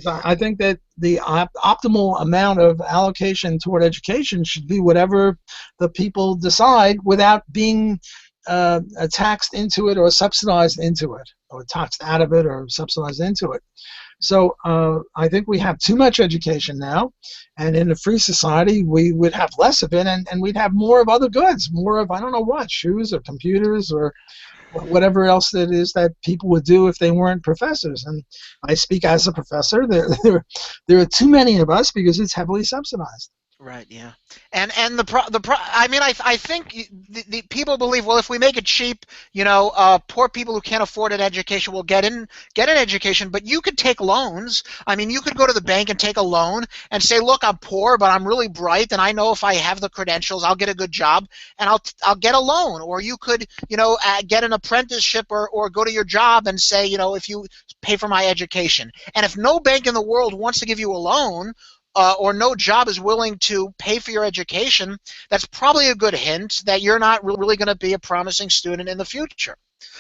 Speaker 2: I think that the optimal amount of allocation toward education should be whatever the people decide without being taxed into it or subsidized into it, or taxed out of it or subsidized into it. So I think we have too much education now, and in a free society we would have less of it, and we'd have more of other goods, more of, I don't know what, shoes or computers or whatever else it is that people would do if they weren't professors. And I speak as a professor. There are too many of us because it's heavily subsidized.
Speaker 1: Right. Yeah. And I mean, I think the people believe, well, if we make it cheap, you know, poor people who can't afford an education will get an education. But you could take loans. I mean, you could go to the bank and take a loan and say, look, I'm poor, but I'm really bright, and I know if I have the credentials, I'll get a good job, and I'll get a loan. Or you could, you know, get an apprenticeship or go to your job and say, you know, if you pay for my education. And if no bank in the world wants to give you a loan, or no job is willing to pay for your education, that's probably a good hint that you're not really going to be a promising student in the future.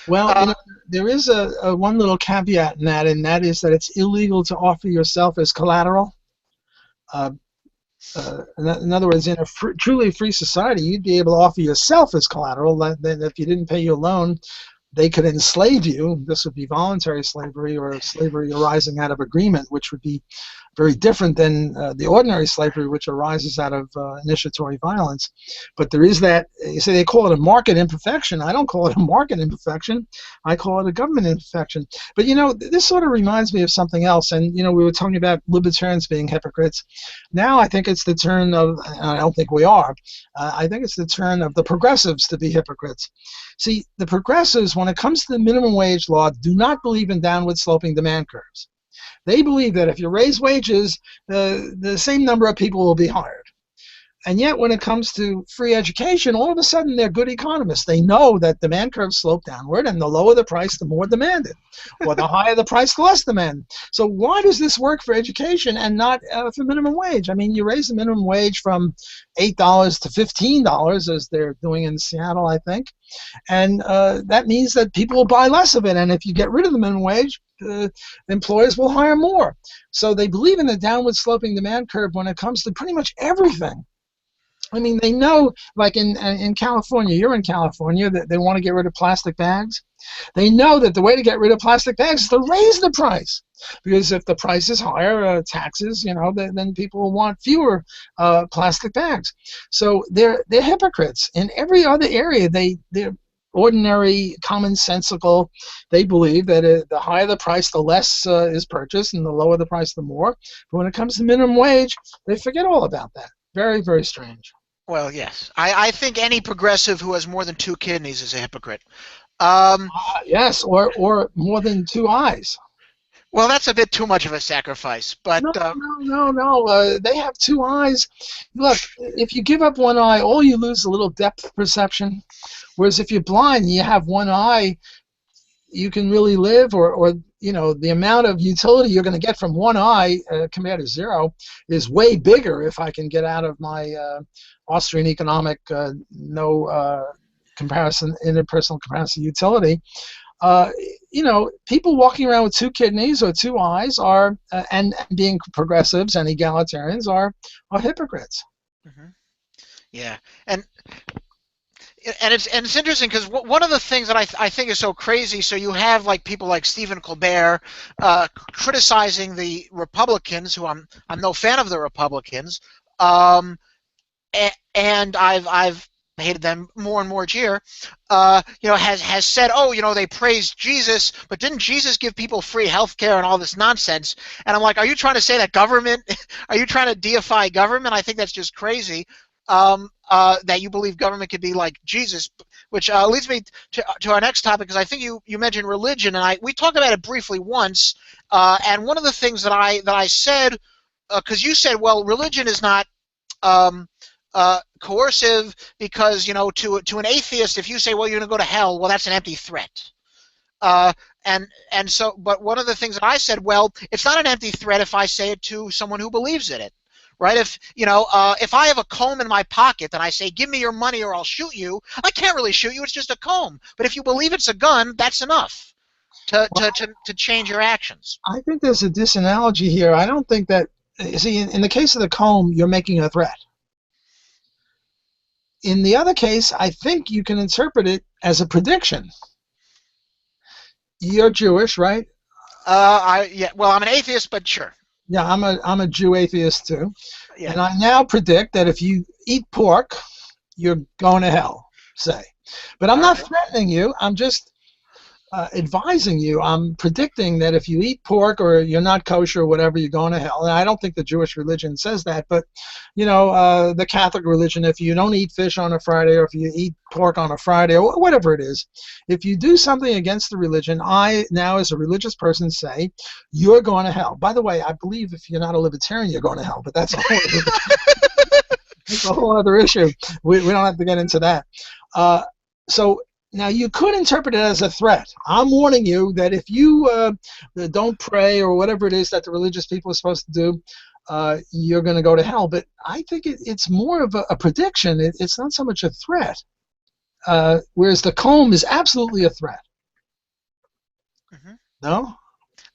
Speaker 2: Well, you know, there is a one little caveat in that, and that is that it's illegal to offer yourself as collateral. In other words, in a truly free society, you'd be able to offer yourself as collateral. That if you didn't pay your loan, they could enslave you. This would be voluntary slavery or slavery arising out of agreement, which would be very different than the ordinary slavery, which arises out of initiatory violence. But there is that, you say they call it a market imperfection. I don't call it a market imperfection. I call it a government imperfection. But, this sort of reminds me of something else. And, we were talking about libertarians being hypocrites. Now I think it's the turn of, I don't think we are, I think it's the turn of the progressives to be hypocrites. See, the progressives, when it comes to the minimum wage law, do not believe in downward sloping demand curves. They believe that if you raise wages, the same number of people will be hired. And yet, when it comes to free education, all of a sudden they're good economists. They know that demand curves slope downward, and the lower the price, the more demanded, or the higher the price, the less demand. So why does this work for education and not for minimum wage? I mean, you raise the minimum wage from $8 to $15, as they're doing in Seattle, I think, and that means that people will buy less of it. And if you get rid of the minimum wage, employers will hire more. So they believe in the downward sloping demand curve when it comes to pretty much everything. I mean, they know, like in California, you're in California, that they want to get rid of plastic bags. They know that the way to get rid of plastic bags is to raise the price. Because if the price is higher, taxes, then people will want fewer plastic bags. So they're hypocrites. In every other area, they're ordinary, commonsensical. They believe that the higher the price, the less is purchased, and the lower the price, the more. But when it comes to minimum wage, they forget all about that. Very, very strange.
Speaker 1: Well, yes. I think any progressive who has more than two kidneys is a hypocrite.
Speaker 2: Yes, or more than two eyes.
Speaker 1: Well, that's a bit too much of a sacrifice, but
Speaker 2: no. They have two eyes. Look, if you give up one eye, all you lose is a little depth perception. Whereas if you're blind, you have one eye, you can really live, or the amount of utility you're going to get from one eye compared to zero is way bigger if I can get out of my Austrian economic comparison, interpersonal comparison utility. People walking around with two kidneys or two eyes are, and being progressives and egalitarians are hypocrites.
Speaker 1: Mm-hmm. Yeah, and it's interesting because one of the things that I think is so crazy. So you have like people like Stephen Colbert criticizing the Republicans, who I'm no fan of the Republicans, and I've hated them more and more each year. Has said, they praised Jesus, but didn't Jesus give people free health care and all this nonsense? And I'm like, are you trying to say that government? Are you trying to deify government? I think that's just crazy. That you believe government could be like Jesus, which leads me to our next topic, because I think you mentioned religion, and we talked about it briefly once. And one of the things that I said, because you said, well, religion is not coercive, because to an atheist, if you say, well, you're going to go to hell, well, that's an empty threat. But one of the things that I said, well, it's not an empty threat if I say it to someone who believes in it. Right? If I have a comb in my pocket and I say, give me your money or I'll shoot you, I can't really shoot you. It's just a comb. But if you believe it's a gun, that's enough to change your actions.
Speaker 2: I think there's a disanalogy here. I don't think that, see, in the case of the comb, you're making a threat. In the other case, I think you can interpret it as a prediction. You're Jewish, right?
Speaker 1: Well, I'm an atheist, but sure.
Speaker 2: Yeah, I'm a Jew atheist too.
Speaker 1: Yeah.
Speaker 2: And I now predict that if you eat pork, you're going to hell, say. But I'm not threatening you. I'm just advising you. I'm predicting that if you eat pork or you're not kosher or whatever, you're going to hell. And I don't think the Jewish religion says that, but the Catholic religion, if you don't eat fish on a Friday, or if you eat pork on a Friday, or whatever it is, if you do something against the religion, I now, as a religious person, say you're going to hell. By the way, I believe if you're not a libertarian, you're going to hell, but that's a whole other issue. We don't have to get into that. So now, you could interpret it as a threat. I'm warning you that if you don't pray or whatever it is that the religious people are supposed to do, you're going to go to hell. But I think it's more of a prediction. It's not so much a threat, whereas the comb is absolutely a threat.
Speaker 1: Mm-hmm.
Speaker 2: No?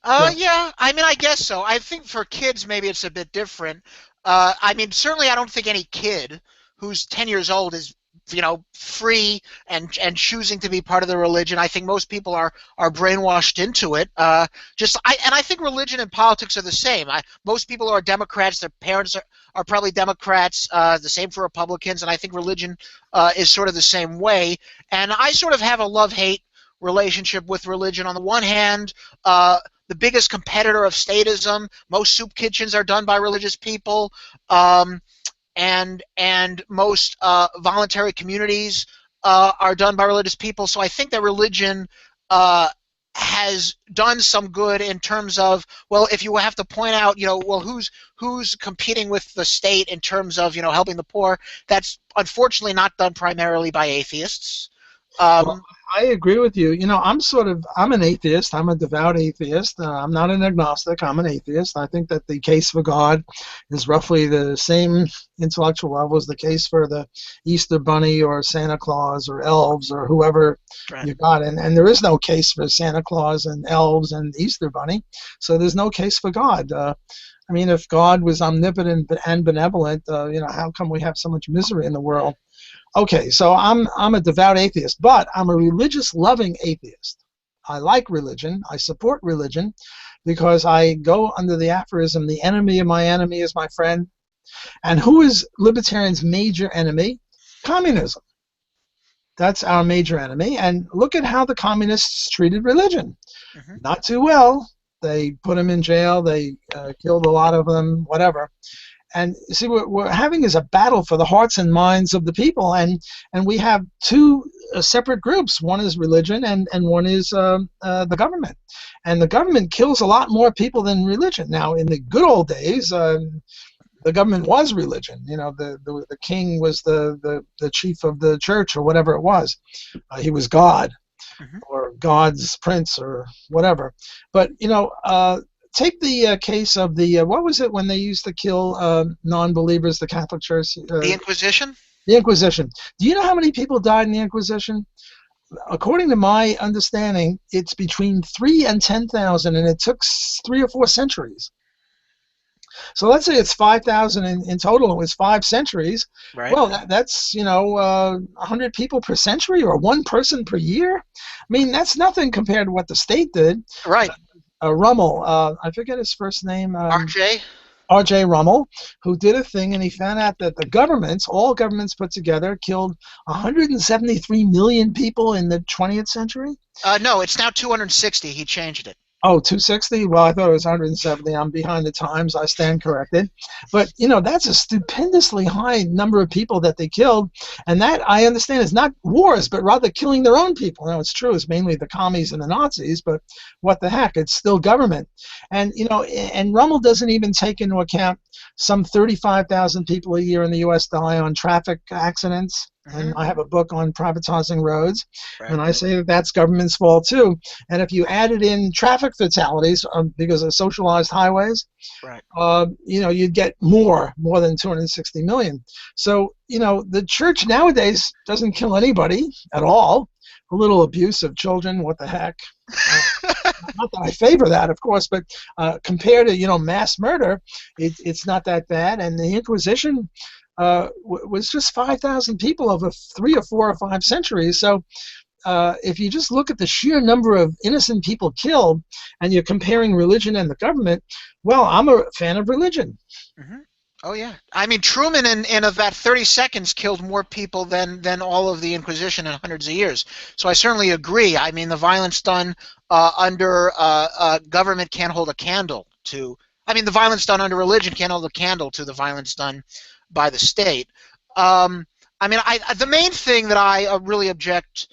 Speaker 1: Yeah, I mean, I guess so. I think for kids, maybe it's a bit different. I mean, certainly I don't think any kid who's 10 years old is free and choosing to be part of the religion. I think most people are brainwashed into it. I think religion and politics are the same. Most people are Democrats. Their parents are probably Democrats. The same for Republicans, and I think religion is sort of the same way. And I sort of have a love-hate relationship with religion. On the one hand, the biggest competitor of statism. Most soup kitchens are done by religious people. And most voluntary communities are done by religious people. So I think that religion has done some good in terms of, well, if you have to point out, well, who's competing with the state in terms of, helping the poor, that's unfortunately not done primarily by atheists.
Speaker 2: Well, I agree with you. I'm an atheist. I'm a devout atheist. I'm not an agnostic. I'm an atheist. I think that the case for God is roughly the same intellectual level as the case for the Easter Bunny or Santa Claus or elves or whoever
Speaker 1: Right.
Speaker 2: you got. And there is no case for Santa Claus and elves and Easter Bunny, so there's no case for God. If God was omnipotent and benevolent, how come we have so much misery in the world? Okay, so I'm a devout atheist, but I'm a religious-loving atheist. I like religion. I support religion because I go under the aphorism, the enemy of my enemy is my friend. And who is libertarians' major enemy? Communism. That's our major enemy. And look at how the communists treated religion.
Speaker 1: Mm-hmm.
Speaker 2: Not too well. They put them in jail. They killed a lot of them, whatever. And see, what we're having is a battle for the hearts and minds of the people, and we have two separate groups. One is religion, and one is the government. And the government kills a lot more people than religion. Now, in the good old days, the government was religion. The king was the chief of the church or whatever it was. He was God,
Speaker 1: Mm-hmm.
Speaker 2: or God's prince or whatever. But take the case of the what was it when they used to kill non-believers, the Catholic Church?
Speaker 1: The Inquisition?
Speaker 2: The Inquisition. Do you know how many people died in the Inquisition? According to my understanding, it's between 3,000 and 10,000, and it took 3 or 4 centuries. So let's say it's 5,000 in total. It was 5 centuries.
Speaker 1: Right.
Speaker 2: Well, that's 100 people per century, or 1 person per year. That's nothing compared to what the state did.
Speaker 1: Right.
Speaker 2: Rummel, I forget his first name.
Speaker 1: R.J.
Speaker 2: Rummel, who did a thing, and he found out that the governments, all governments put together, killed 173 million people in the 20th century.
Speaker 1: No, it's now 260. He changed it.
Speaker 2: Oh, 260? Well, I thought it was 170. I'm behind the times. I stand corrected. But, that's a stupendously high number of people that they killed. And that, I understand, is not wars, but rather killing their own people. Now, it's true. It's mainly the commies and the Nazis, but what the heck? It's still government. And, and Rummel doesn't even take into account some 35,000 people a year in the U.S. die on traffic accidents. And I have a book on privatizing roads, right. And I say that that's government's fault too. And if you added in traffic fatalities because of socialized highways,
Speaker 1: right.
Speaker 2: You'd get more than 260 million. So, the church nowadays doesn't kill anybody at all. A little abuse of children, what the heck? Not that I favor that, of course, but compared to, mass murder, it's not that bad. And the Inquisition was just 5,000 people over 3 or 4 or 5 centuries. So if you just look at the sheer number of innocent people killed and you're comparing religion and the government, well, I'm a fan of religion.
Speaker 1: Mm-hmm. Oh, yeah. Truman in about 30 seconds killed more people than all of the Inquisition in hundreds of years. So I certainly agree. The violence done under government can't hold a candle to... the violence done under religion can't hold a candle to the violence done by the state. The main thing that I really object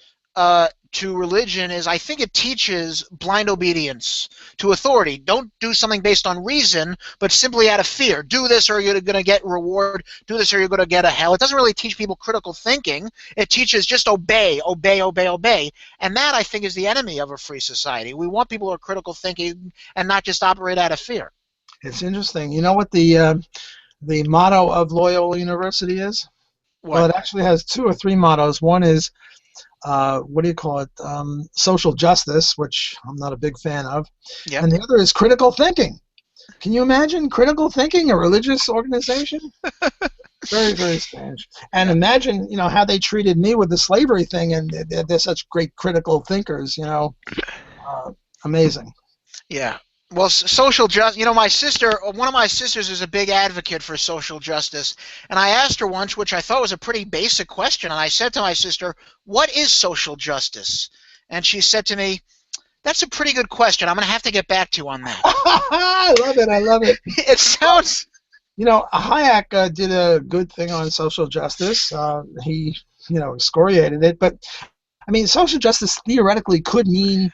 Speaker 1: to religion is I think it teaches blind obedience to authority. Don't do something based on reason, but simply out of fear. Do this or you're going to get reward. Do this or you're going to get a hell. It doesn't really teach people critical thinking. It teaches just obey, obey, obey, obey. And that, I think, is the enemy of a free society. We want people who are critical thinking and not just operate out of fear.
Speaker 2: It's interesting. You know what the motto of Loyola University is?
Speaker 1: What?
Speaker 2: Well, it actually has 2 or 3 mottos. One is, social justice, which I'm not a big fan of.
Speaker 1: Yep.
Speaker 2: And the other is critical thinking. Can you imagine critical thinking, a religious organization? Very, very strange. And imagine, how they treated me with the slavery thing, and they're such great critical thinkers, uh, amazing.
Speaker 1: Yeah. Well, social justice, my sister, one of my sisters is a big advocate for social justice. And I asked her once, which I thought was a pretty basic question, and I said to my sister, "What is social justice?" And she said to me, "That's a pretty good question. I'm going to have to get back to you on that."
Speaker 2: I love it. I love it.
Speaker 1: It sounds.
Speaker 2: Hayek did a good thing on social justice. He, excoriated it. But, I mean, social justice theoretically could mean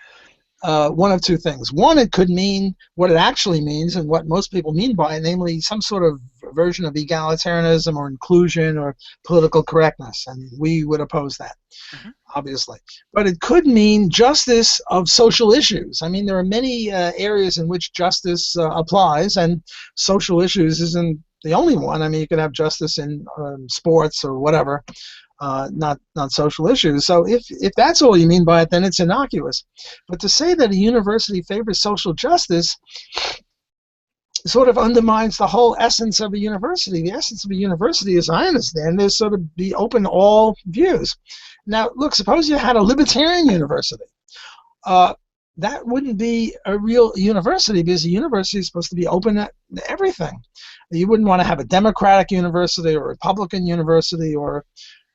Speaker 2: one of two things. One, it could mean what it actually means and what most people mean by it, namely some sort of version of egalitarianism or inclusion or political correctness, and we would oppose that, obviously. But it could mean justice of social issues. I mean, there are many areas in which justice applies, and social issues isn't the only one. I mean, you could have justice in sports or whatever. Not social issues. So if that's all you mean by it, then it's innocuous. But to say that a university favors social justice sort of undermines the whole essence of a university. The essence of a university, as I understand, is sort of be open to all views. Now, look, suppose you had a libertarian university. That wouldn't be a real university, because a university is supposed to be open to everything. You wouldn't want to have a democratic university or a Republican university, or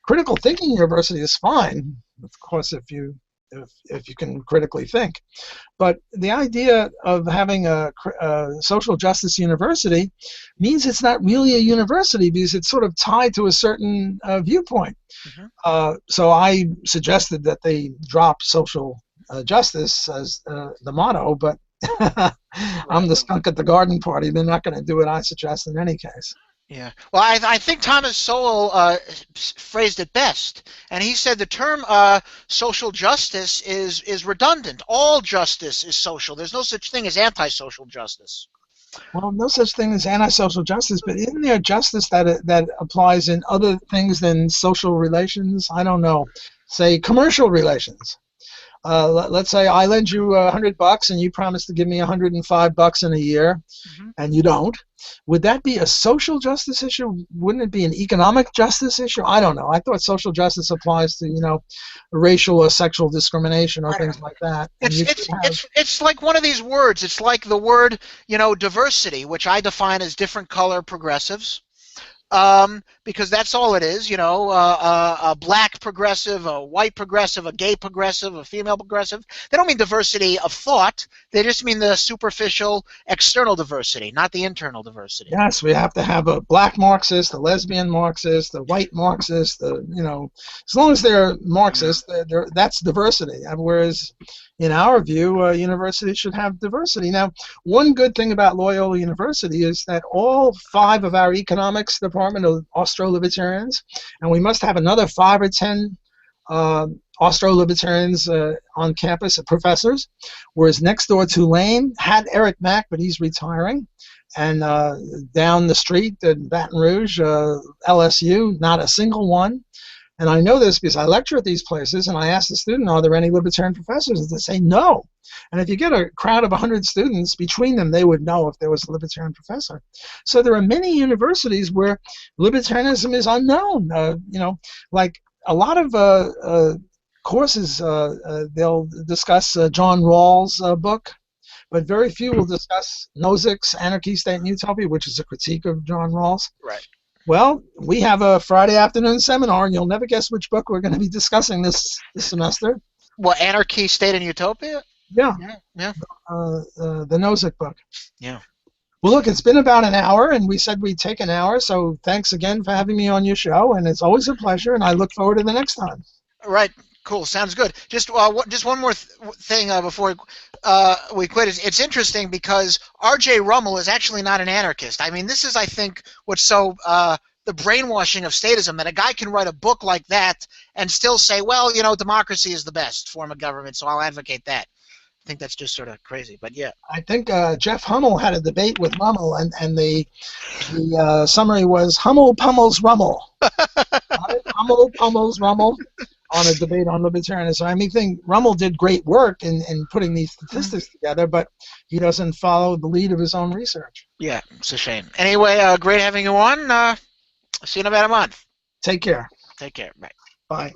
Speaker 2: critical thinking university is fine, of course, if you can critically think. But the idea of having a social justice university means it's not really a university, because it's sort of tied to a certain viewpoint. So I suggested that they drop social justice as the motto, but I'm the skunk at the garden party. They're not going to do what I suggest in any case.
Speaker 1: Yeah. Well, I think Thomas Sowell phrased it best, and he said the term social justice is redundant. All justice is social. There's no such thing as anti-social justice.
Speaker 2: Well, no such thing as anti-social justice, but isn't there justice that applies in other things than social relations? I don't know. Say commercial relations. Let's say I lend you $100 and you promise to give me $105 in a year, and you don't. Would that be a social justice issue? Wouldn't it be an economic justice issue? I don't know. I thought social justice applies to racial or sexual discrimination or things like that.
Speaker 1: It's like one of these words. It's like the word diversity, which I define as different color progressives. Because that's all it is, a black progressive, a white progressive, a gay progressive, a female progressive. They don't mean diversity of thought. They just mean the superficial external diversity, not the internal diversity.
Speaker 2: Yes, we have to have a black Marxist, a lesbian Marxist, a white Marxist, as long as they're Marxist, that's diversity. Whereas in our view, universities should have diversity. Now, one good thing about Loyola University is that all 5 of our economics department are Austro-Libertarians, and we must have another 5 or 10 Austro-Libertarians on campus, professors, whereas next door Tulane had Eric Mack, but he's retiring. And down the street in Baton Rouge, LSU, not a single one. And I know this because I lecture at these places, and I ask the student, are there any libertarian professors? And they say no. And if you get a crowd of 100 students, between them, they would know if there was a libertarian professor. So there are many universities where libertarianism is unknown. Like a lot of courses, they'll discuss John Rawls' book, but very few will discuss Nozick's Anarchy, State, and Utopia, which is a critique of John Rawls.
Speaker 1: Right.
Speaker 2: Well, we have a Friday afternoon seminar, and you'll never guess which book we're going to be discussing this semester.
Speaker 1: Well, Anarchy, State, and Utopia?
Speaker 2: Yeah. The Nozick book.
Speaker 1: Yeah.
Speaker 2: Well, look, it's been about an hour, and we said we'd take an hour, so thanks again for having me on your show, and it's always a pleasure, and I look forward to the next time.
Speaker 1: Right. Cool. Sounds good. Just one more thing before we quit. It's interesting because R.J. Rummel is actually not an anarchist. I mean, this is, I think, what's so the brainwashing of statism, that a guy can write a book like that and still say, well, democracy is the best form of government, so I'll advocate that. I think that's just sort of crazy, but yeah.
Speaker 2: I think Jeff Hummel had a debate with Rummel, and the summary was Hummel pummels Rummel. Hummel pummels Rummel on a debate on libertarianism. I think Rummel did great work in putting these statistics together, but he doesn't follow the lead of his own research.
Speaker 1: Yeah, it's a shame. Anyway, great having you on. See you in about a month.
Speaker 2: Take care.
Speaker 1: Take care. Bye.
Speaker 2: Bye.